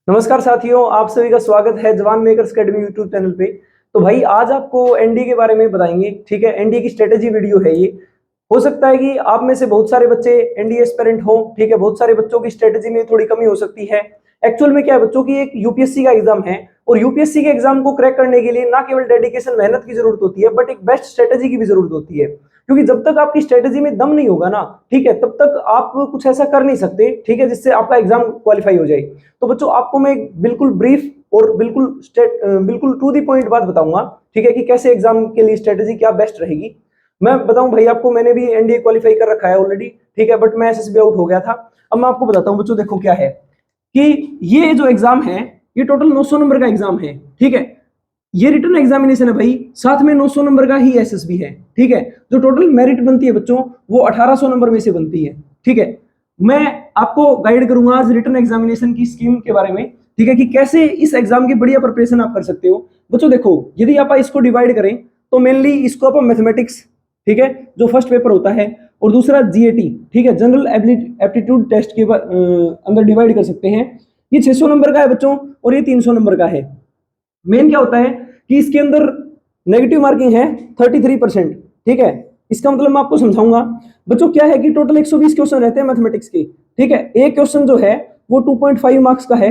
नमस्कार साथियों, आप सभी का स्वागत है जवान मेकर्स अकेडमी यूट्यूब चैनल पे। तो भाई आज आपको एनडीए के बारे में बताएंगे। ठीक है, एनडीए की स्ट्रेटेजी वीडियो है ये। हो सकता है कि आप में से बहुत सारे बच्चे एनडीए एस्पिरेंट हो। ठीक है, बहुत सारे बच्चों की स्ट्रेटेजी में थोड़ी कमी हो सकती है। एक्चुअल में क्या है, बच्चों की एक यूपीएससी का एग्जाम है और यूपीएससी के एग्जाम को क्रैक करने के लिए ना केवल डेडिकेशन मेहनत की जरूरत होती है, बट एक बेस्ट स्ट्रेटेजी की भी जरूरत होती है। क्योंकि जब तक आपकी स्ट्रेटेजी में दम नहीं होगा ना, ठीक है, तब तक आप कुछ ऐसा कर नहीं सकते, ठीक है, जिससे आपका एग्जाम क्वालिफाई हो जाए। तो बच्चों, आपको मैं बिल्कुल ब्रीफ और बिल्कुल टू दी पॉइंट बात बताऊंगा, ठीक है, कि कैसे एग्जाम के लिए स्ट्रेटेजी क्या बेस्ट रहेगी। मैं बताऊं भाई आपको, मैंने भी एनडीए क्वालिफाई कर रखा है ऑलरेडी, ठीक है, बट मैं एसएसबी आउट हो गया था। अब मैं आपको बताता हूं बच्चों, देखो क्या है कि ये जो एग्जाम है, ये टोटल 900 नंबर का एग्जाम है। ठीक है, ये रिटर्न एग्जामिनेशन है भाई, साथ में 900 नंबर का ही एसएसबी है। ठीक है, जो टोटल मेरिट बनती है बच्चों, वो 1800 नंबर में से बनती है। ठीक है, मैं आपको गाइड करूंगा आज रिटर्न एग्जामिनेशन की स्कीम के बारे में, ठीक है, कि कैसे इस एग्जाम की बढ़िया प्रिपरेशन आप कर सकते हो। बच्चों देखो, यदि आप इसको डिवाइड करें तो मेनली इसको आप मैथमेटिक्स, ठीक है, जो फर्स्ट पेपर होता है, और दूसरा जीएटी, ठीक है, जनरल एप्टीट्यूड टेस्ट के अंदर डिवाइड कर सकते हैं। ये 600 नंबर का है बच्चों और ये 300 नंबर का है। मेन क्या होता है कि इसके अंदर नेगेटिव मार्किंग है 33%। ठीक है, इसका मतलब मैं आपको समझाऊंगा बच्चों। क्या है कि टोटल 120 क्वेश्चन रहते हैं मैथमेटिक्स के। ठीक है, एक क्वेश्चन जो है वो 2.5 मार्क्स का है।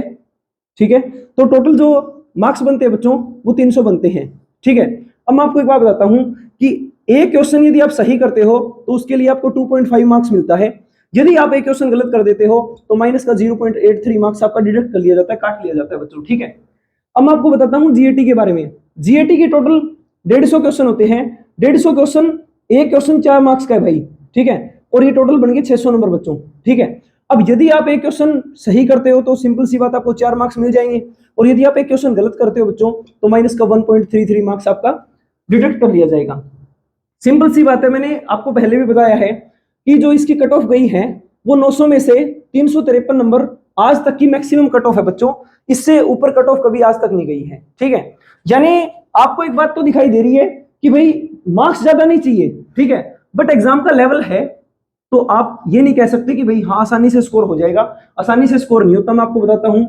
ठीक है, तो टोटल जो मार्क्स बनते हैं बच्चों वो 300 बनते हैं। ठीक है, अब मैं आपको एक बात बताता हूं कि एक क्वेश्चन यदि आप सही करते हो तो उसके लिए आपको 2.5 मार्क्स मिलता है। यदि आप एक क्वेश्चन गलत कर देते हो तो माइनस का 0.83 मार्क्स आपका डिडक्ट कर लिया जाता है, काट लिया जाता है बच्चों। ठीक है, अब मैं आपको बताता हूं जीएटी के बारे में। जीएटी के टोटल 150 क्वेश्चन होते हैं। 150 क्वेश्चन, एक क्वेश्चन 4 मार्क्स का है भाई। ठीक है, और ये टोटल बन गए 600 नंबर बच्चों। ठीक है, अब यदि आप एक क्वेश्चन सही करते हो तो सिंपल सी बात, आपको 4 मार्क्स मिल जाएंगे, और यदि आप एक क्वेश्चन गलत करते हो बच्चों तो माइनस का 1.33 मार्क्स आपका डिडक्ट कर लिया जाएगा। सिंपल सी बात है, मैंने आपको पहले भी बताया है कि जो इसकी कट ऑफ गई है वो 900 में से 353 नंबर आज तक की मैक्सिमम कट ऑफ है बच्चों। इससे ऊपर कट ऑफ कभी आज तक नहीं गई है। ठीक है, यानी आपको एक बात तो दिखाई दे रही है कि भाई मार्क्स ज्यादा नहीं चाहिए, ठीक है, बट एग्जाम का लेवल है, तो आप ये नहीं कह सकते कि भाई हाँ आसानी से स्कोर हो जाएगा। आसानी से स्कोर नहीं होता। मैं आपको बताता हूं,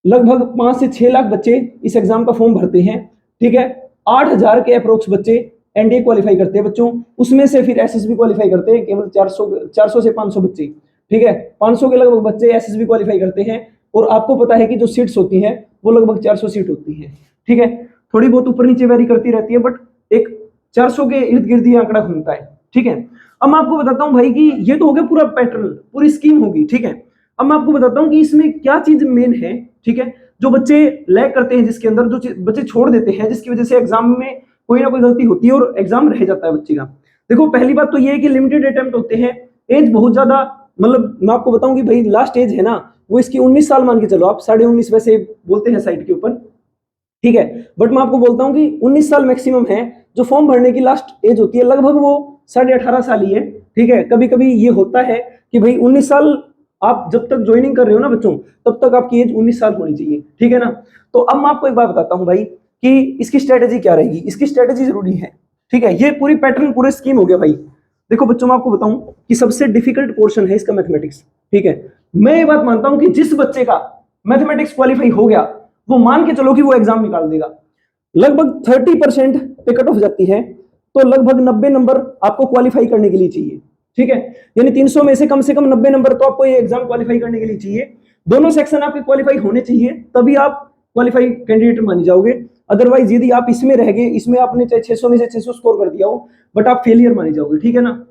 लगभग 5 से 6 लाख बच्चे इस एग्जाम का फॉर्म भरते हैं। ठीक है, 8000 के अप्रोक्स बच्चे एनडीए क्वालिफाई करते हैं बच्चों। उसमें से फिर एसएसबी क्वालिफाई करते हैं केवल 400 से 500 बच्चे। ठीक है, 500 के लगभग बच्चे एसएसबी क्वालिफाई करते हैं, और आपको पता है कि जो सीट्स होती हैं वो लगभग 400 सीट होती है। ठीक है, थोड़ी बहुत ऊपर नीचे वेरी करती रहती है, बट एक 400 के इर्द गिर्द ये आंकड़ा घूमता है। ठीक है, अब मैं आपको बताता हूं भाई कि ये तो हो गया पूरा पैटर्न, पूरी स्कीम होगी। ठीक है, अब मैं आपको बताता हूं कि इसमें क्या चीज मेन है। ठीक है, जो बच्चे लैग करते हैं, जिसके अंदर जो बच्चे छोड़ देते हैं, जिसकी वजह से एग्जाम में कोई ना कोई गलती होती है और एग्जाम रह जाता है बच्चे का। देखो, पहली बात तो ये है कि लिमिटेड अटेम्प्ट होते हैं, एज बहुत ज्यादा, मतलब मैं आपको बताऊं कि भाई लास्ट एज है ना वो इसकी 19 साल मान के चलो आप, 19.5 वैसे बोलते हैं साइट के ऊपर। ठीक है, बट मैं आपको बोलता हूं कि 19 साल मैक्सिमम है। जो फॉर्म भरने की लास्ट एज होती है लगभग वो 18.5 साल ही है। ठीक है, कभी कभी ये होता है कि भाई 19 साल आप जब तक ज्वाइनिंग कर रहे हो ना बच्चों, तब तक आपकी एज 19 साल होनी चाहिए। ठीक है ना, तो अब मैं आपको एक बात बताता हूं भाई कि इसकी स्ट्रेटेजी क्या रहेगी। इसकी स्ट्रेटेजी जरूरी है। ठीक है, ये पूरी पैटर्न, पूरे स्कीम हो गया भाई। देखो बच्चों, मैं आपको बताऊं कि सबसे डिफिकल्ट पोर्शन है इसका मैथमेटिक्स। ठीक है, मैं ये बात मानता हूं कि जिस बच्चे का मैथमेटिक्स क्वालिफाई हो गया, वो मान के चलो कि वो एग्जाम निकाल देगा। लगभग 30% पे कट ऑफ जाती है, तो लगभग 90 नंबर आपको क्वालिफाई करने के लिए चाहिए। ठीक है, यानी 300 में से कम 90 नंबर तो आपको ये एग्जाम क्वालिफाई करने के लिए चाहिए। दोनों सेक्शन आपके क्वालिफाई होने चाहिए, तभी आप क्वालिफाई कैंडिडेट माने जाओगे। अदरवाइज यदि आप इसमें रह गए, इसमें आपने चाहे 600 में से 600 स्कोर कर दिया हो, बट आप फेलियर माने जाओगे। ठीक है ना,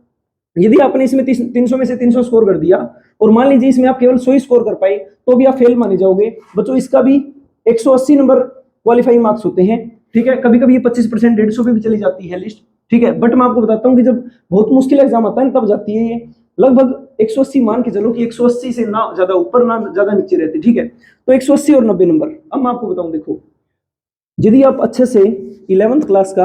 यदि आपने इसमें 300 में से 300 स्कोर कर दिया और मान लीजिए इसमें आप केवल 100 ही स्कोर कर पाए, तो भी आप फेल माने जाओगे बच्चों। इसका भी 180 नंबर क्वालिफाइंग मार्क्स होते हैं। ठीक है, कभी कभी ये 25% 150 पे भी चली जाती है लिस्ट। ठीक है, बट मैं आपको बताता हूँ कि जब बहुत मुश्किल एग्जाम आता है तब जाती है ये। लगभग 180 मान के चलो कि 180 से ना ज्यादा ऊपर ना ज्यादा नीचे रहते। ठीक है, तो 180 और 90 नंबर। अब मैं आपको बताऊं, देखो, यदि आप अच्छे से 11th क्लास का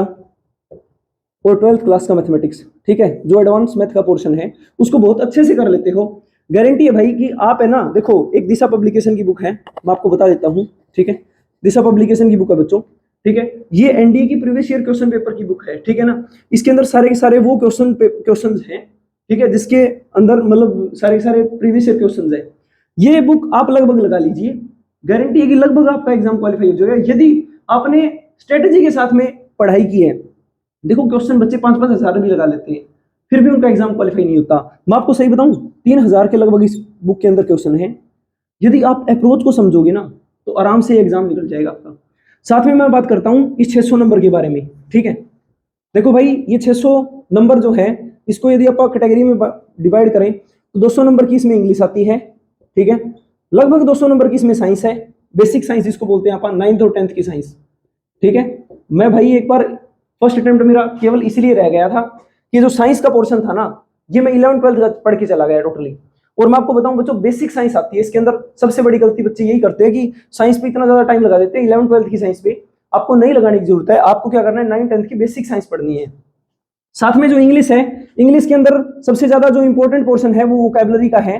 और 12th क्लास का मैथमेटिक्स, ठीक है, जो एडवांस मैथ का पोर्शन है, उसको बहुत अच्छे से कर लेते हो, गारंटी है भाई कि आप, है ना, देखो एक दिशा पब्लिकेशन की बुक है, मैं आपको बता देता हूँ। ठीक है, दिशा पब्लिकेशन की बुक है बच्चों। ठीक है, ये एनडीए की प्रीवियस ईयर क्वेश्चन पेपर की बुक है। ठीक है ना, इसके अंदर सारे के सारे वो क्वेश्चन हैं, ठीक है, जिसके अंदर मतलब सारे के सारे प्रीवियस ईयर क्वेश्चन है। ये बुक आप लगभग लगा लीजिए गारंटी है कि लगभग आपका एग्जाम क्वालिफाई हो जाएगा यदि आपने स्ट्रेटेजी के साथ में पढ़ाई की है। देखो क्वेश्चन बच्चे 5-5 हजार भी लगा लेते हैं, फिर भी उनका एग्जाम क्वालिफाई नहीं होता। मैं आपको सही बताऊं, 3000 के लगभग इस बुक के अंदर क्वेश्चन है। यदि आप अप्रोच को समझोगे ना तो आराम से एग्जाम निकल जाएगा आपका। साथ में मैं बात करता हूं इस 600 नंबर के बारे में, ठीक है। देखो भाई ये 600 नंबर जो है, इसको यदि आप कैटेगरी में डिवाइड करें तो 200 नंबर की इसमें इंग्लिश आती है, ठीक है। लगभग 200 नंबर की इसमें साइंस है, बेसिक साइंस जिसको बोलते हैं अपन, 9th और 10th की साइंस, ठीक है। मैं भाई एक बार फर्स्ट अटेम्प्ट मेरा केवल इसलिए रह गया था कि जो साइंस का पोर्शन था ना, ये मैं 11th-12th पढ़ के चला गया टोटली। और मैं आपको बताऊं बच्चों, बेसिक साइंस आती है, इसके अंदर सबसे बड़ी गलती बच्चे यही करते हैं कि साइंस पे इतना ज्यादा टाइम लगा देते हैं। 11th-12th की साइंस पे आपको नहीं लगाने की जरूरत है, आपको क्या करना है, 9th-10th की बेसिक साइंस पढ़नी है। साथ में जो इंग्लिश है, इंग्लिश के अंदर सबसे ज्यादा जो इंपॉर्टेंट पोर्शन है वो वोकैबुलरी का है,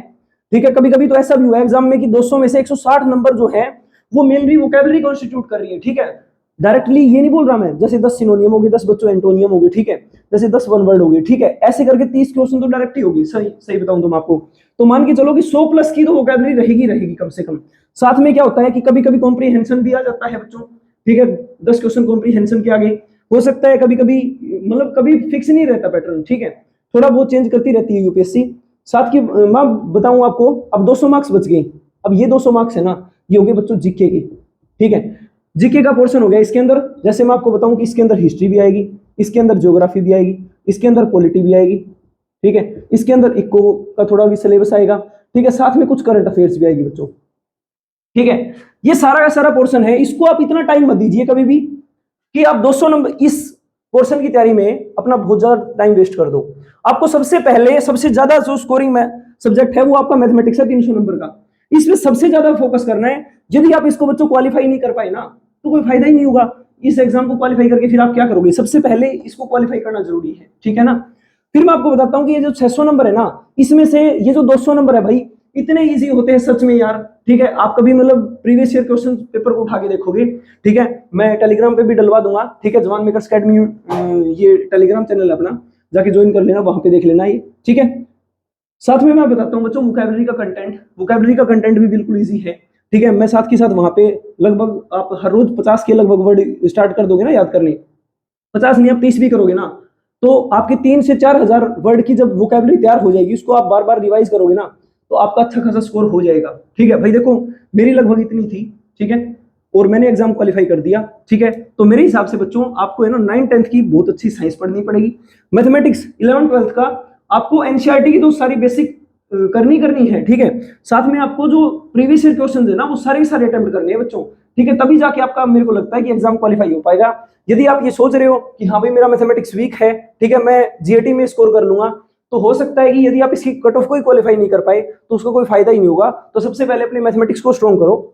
ठीक है। कभी कभी तो ऐसा भी हुआ है एग्जाम में कि 200 में से 160 नंबर जो है वो मेनली वोकैबुलरी कॉन्स्टिट्यूट कर रही है, ठीक है। डायरेक्टली ये नहीं बोल रहा मैं, जैसे 10 सिनोनियम हो गए, 10 बच्चों एंटोनियम हो गए, ठीक है, जैसे 10 वन वर्ड हो गए, ठीक है, ऐसे करके 30 क्वेश्चन तो डायरेक्ट ही होगी। सही सही बताऊं तो मैं आपको, तो मान के चलो कि 100 प्लस की तो वोकैबुलरी रहेगी रहेगी कम से कम। साथ में क्या होता है कि कभी कभी कॉम्प्रीहेंशन भी आ जाता है बच्चों, ठीक है। 10 क्वेश्चन कॉम्प्रीहेंशन के आगे हो सकता है, कभी कभी मतलब कभी फिक्स नहीं रहता पैटर्न, ठीक है, थोड़ा बहुत चेंज करती रहती है यूपीएससी। साथ की मैं बताऊं आपको, अब 200 मार्क्स बच गए। अब ये 200 मार्क्स है ना, ये हो गए बच्चों जीके की, ठीक है। जीके का पोर्शन हो गया इसके अंदर। जैसे मैं आपको बताऊं कि इसके अंदर हिस्ट्री भी आएगी, इसके अंदर ज्योग्राफी भी आएगी, इसके अंदर पॉलिटी भी आएगी, ठीक है, इसके अंदर इको का थोड़ा भी सिलेबस आएगा, ठीक है, साथ में कुछ करंट अफेयर्स भी आएगी बच्चों, ठीक है। ये सारा का सारा पोर्शन है, इसको आप इतना टाइम मत दीजिए कभी भी कि आप 200 नंबर इस पोर्शन की तैयारी में अपना बहुत ज्यादा टाइम वेस्ट कर दो। आपको सबसे पहले सबसे ज्यादा जो स्कोरिंग में सब्जेक्ट है वो आपका मैथमेटिक्स है, 300 नंबर का, इसमें सबसे ज्यादा फोकस करना है। यदि आप इसको बच्चों क्वालिफाई नहीं कर पाए ना तो कोई फायदा ही नहीं होगा। इस एग्जाम को क्वालिफाई करके फिर आप क्या करोगे, सबसे पहले इसको क्वालिफाई करना जरूरी है, ठीक है ना। फिर मैं आपको बताता हूं कि ये जो 600 नंबर है ना, इसमें से ये जो 200 नंबर है भाई, इतने इजी होते हैं सच में यार, ठीक है। आप कभी मतलब प्रीवियस ईयर क्वेश्चन पेपर को उठा के देखोगे, ठीक है, मैं टेलीग्राम पे भी डलवा दूंगा, ठीक है, जवान मेकर्स अकेडमी, ये टेलीग्राम चैनल है अपना, जाके ज्वाइन कर लेना, वहां पे देख लेना ये, ठीक है। साथ में मैं बताता हूँ बच्चों वोकैबुलरी का कंटेंट भी बिल्कुल इजी है, ठीक है। मैं साथ के साथ वहां पे लगभग आप हर रोज 50 के लगभग वर्ड स्टार्ट कर दोगे ना याद करने, 50 नहीं आप 30 भी करोगे ना, तो आपके 3 से 4 हजार वर्ड की जब वोकैबुलरी तैयार हो जाएगी, उसको आप बार बार रिवाइज करोगे ना तो आपका अच्छा खासा स्कोर हो जाएगा, ठीक है भाई। देखो मेरी लगभग इतनी थी, ठीक है, और मैंने एग्जाम क्वालिफाई कर दिया, ठीक है। तो मेरे हिसाब से बच्चों आपको है ना 9th-10th की बहुत अच्छी साइंस पढ़नी पड़ेगी। मैथमेटिक्स 11th-12th का आपको एनसीईआरटी की तो सारी बेसिक करनी है, ठीक है। साथ में आपको जो प्रीवियस ईयर क्वेश्चन है ना वो सारे सारे अटेम्प्ट करने हैं बच्चों, ठीक है, तभी जाके आपका मेरे को लगता है कि एग्जाम क्वालिफाई हो पाएगा। यदि आप ये सोच रहे हो कि हाँ भाई मेरा मैथमेटिक्स वीक है, ठीक है, मैं जीएटी में स्कोर कर लूंगा, तो हो सकता है कि यदि आप इसकी कट ऑफ को ही क्वालिफाई नहीं कर पाए तो उसका कोई फायदा ही नहीं होगा। तो सबसे पहले अपने मैथमेटिक्स को स्ट्रॉन्ग करो।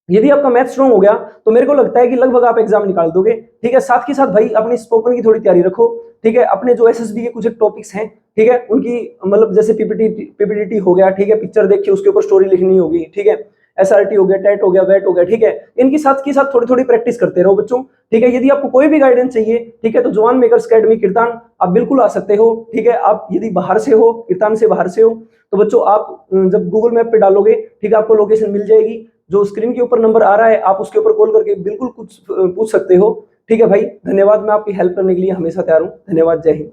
यदि आपका मैथ स्ट्रॉन्ग हो गया तो मेरे को लगता है कि लगभग आप एग्जाम निकाल दोगे, ठीक है। साथ के साथ भाई अपनी स्पोकन की थोड़ी तैयारी रखो, ठीक है। अपने जो एसएसबी के कुछ टॉपिक्स हैं, ठीक है, उनकी मतलब जैसे पीपीटी हो गया, ठीक है, पिक्चर देखिए उसके ऊपर स्टोरी लिखनी होगी, ठीक है, एसआरटी हो गया, टेट हो गया, वेट हो गया, ठीक है। इनकी साथ के साथ थोड़ी थोड़ी प्रैक्टिस करते रहो बच्चों, ठीक है। यदि आपको कोई भी गाइडेंस चाहिए, ठीक है, तो जवान मेकर्स अकेडमी कीर्तान आप बिल्कुल आ सकते हो, ठीक है। आप यदि बाहर से हो, कीर्तान से बाहर से हो, तो बच्चों आप जब गूगल मैप पे डालोगे, ठीक है, आपको लोकेशन मिल जाएगी, जो स्क्रीन के ऊपर नंबर आ रहा है आप उसके ऊपर कॉल करके बिल्कुल कुछ पूछ सकते हो, ठीक है भाई। धन्यवाद, मैं आपकी हेल्प करने के लिए हमेशा तैयार हूं। धन्यवाद, जय हिंद।